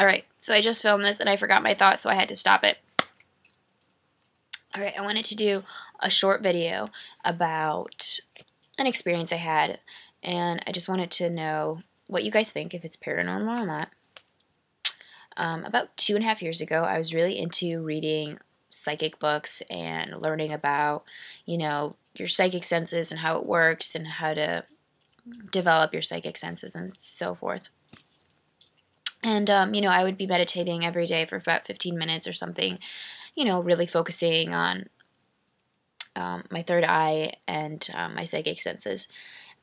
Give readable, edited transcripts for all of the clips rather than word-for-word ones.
Alright, so I just filmed this and I forgot my thoughts, so I had to stop it. Alright, I wanted to do a short video about an experience I had, and I just wanted to know what you guys think, if it's paranormal or not. About 2.5 years ago, I was really into reading psychic books and learning about, your psychic senses and how it works and how to develop your psychic senses and so forth. And, I would be meditating every day for about 15 minutes or something, really focusing on my third eye and my psychic senses.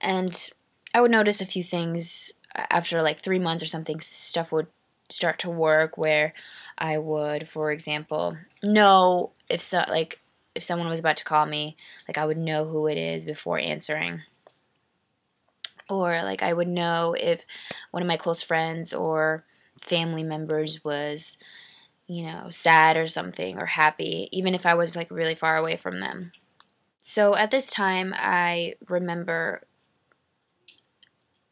And I would notice a few things after like 3 months or something. Stuff would start to work where I would, for example, know if someone was about to call me, like I would know who it is before answering. Or like I would know if one of my close friends or family members was, sad or something or happy, even if I was like really far away from them. So at this time, I remember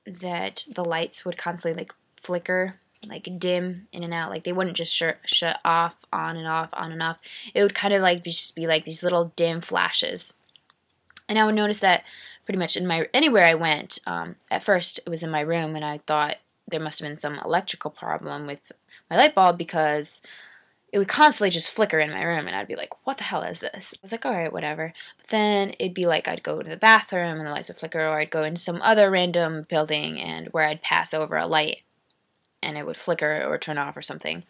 that the lights would constantly like flicker, like dim in and out. Like they wouldn't just shut off, on and off, on and off. It would kind of like just be like these little dim flashes. And I would notice that pretty much anywhere I went. At first, it was in my room, and I thought there must have been some electrical problem with my light bulb because it would constantly just flicker in my room, and I'd be like, what the hell is this? I was like, alright, whatever. But then it'd be like I'd go to the bathroom and the lights would flicker, or I'd go into some other random building and where I'd pass over a light and it would flicker or turn off or something.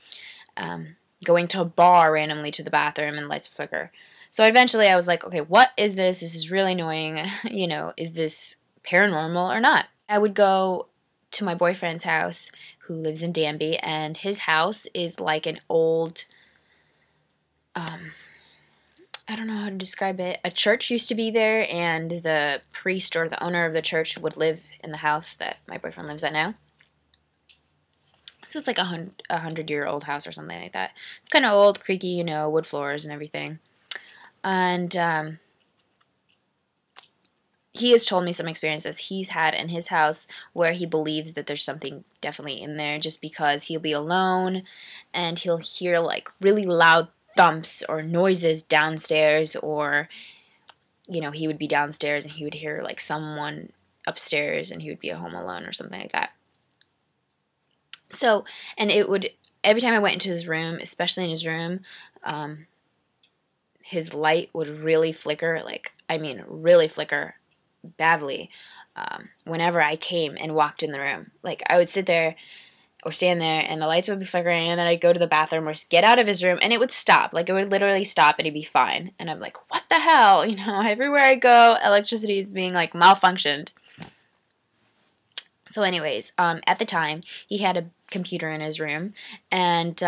Going to a bar randomly to the bathroom and the lights would flicker. So eventually I was like, okay, what is this? This is really annoying. Is this paranormal or not? I would go to my boyfriend's house, who lives in Danby, and his house is like an old, I don't know how to describe it. A church used to be there, and the priest or the owner of the church would live in the house that my boyfriend lives at now. So it's like a 100-year-old house or something like that. It's kind of old, creaky, wood floors and everything. And he has told me some experiences he's had in his house where he believes that there's something definitely in there, just because he'll be alone and he'll hear like really loud thumps or noises downstairs, or he would be downstairs and he would hear like someone upstairs and he would be at home alone or something like that. So, and it would, every time I went into his room, especially in his room, his light would really flicker, really flicker badly, whenever I came and walked in the room. Like, I would sit there or stand there, and the lights would be flickering, and then I'd go to the bathroom or get out of his room, and it would stop. Like, it would literally stop, and it'd be fine. And I'm like, what the hell? Everywhere I go, electricity is being, like, malfunctioned. So anyways, at the time, he had a computer in his room, and,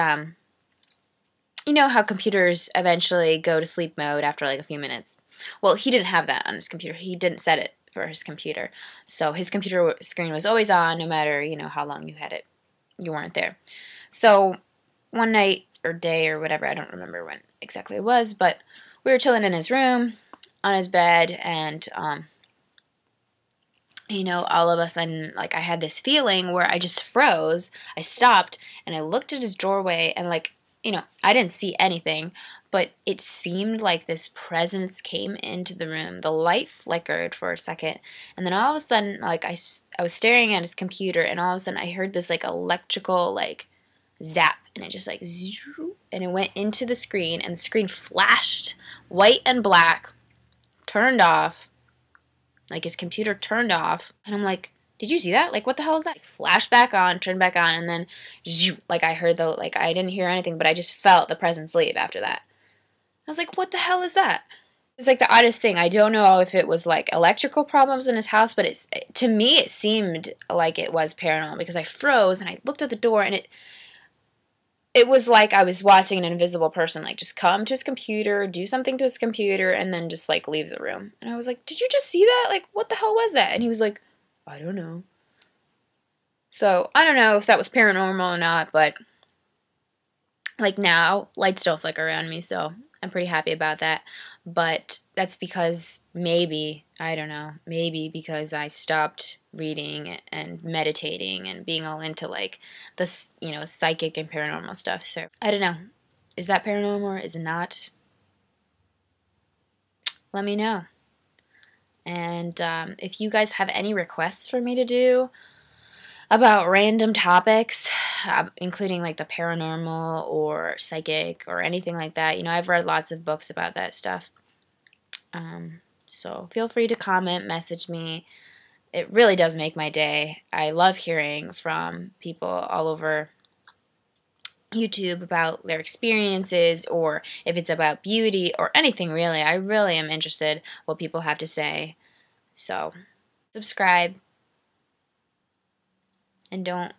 you know how computers eventually go to sleep mode after, like, a few minutes? Well, he didn't have that on his computer. He didn't set it for his computer. So his computer screen was always on, no matter, how long you had it. You weren't there. So one night or day or whatever, I don't remember when exactly it was, but we were chilling in his room, on his bed, and, all of a sudden, like, I had this feeling where I just froze. I stopped, and I looked at his doorway, and, like, I didn't see anything, but it seemed like this presence came into the room. The light flickered for a second, and then all of a sudden, like, I was staring at his computer, and all of a sudden I heard this, like, electrical, like, zap, and it just, like, zoom, and it went into the screen, and the screen flashed white and black, turned off, like, his computer turned off, and I'm like, did you see that? Like, what the hell is that? Flash back on, turn back on, and then, like, I heard I didn't hear anything, but I just felt the presence leave after that. I was like, what the hell is that? It's like the oddest thing. I don't know if it was, like, electrical problems in his house, but to me, it seemed like it was paranormal, because I froze, and I looked at the door, and it was like I was watching an invisible person, like, just come to his computer, do something to his computer, and then just, like, leave the room. And I was like, did you just see that? Like, what the hell was that? And he was like, I don't know. So, I don't know if that was paranormal or not, but, like, now, lights don't flicker around me, so I'm pretty happy about that. but that's because maybe, I don't know, maybe because I stopped reading and meditating and being all into like this, psychic and paranormal stuff. So I don't know. Is that paranormal or is it not? Let me know. And if you guys have any requests for me to do about random topics, including like the paranormal or psychic or anything like that, I've read lots of books about that stuff. So feel free to comment, message me. It really does make my day. I love hearing from people all over YouTube about their experiences, or if it's about beauty or anything really. I really am interested what people have to say. So subscribe and don't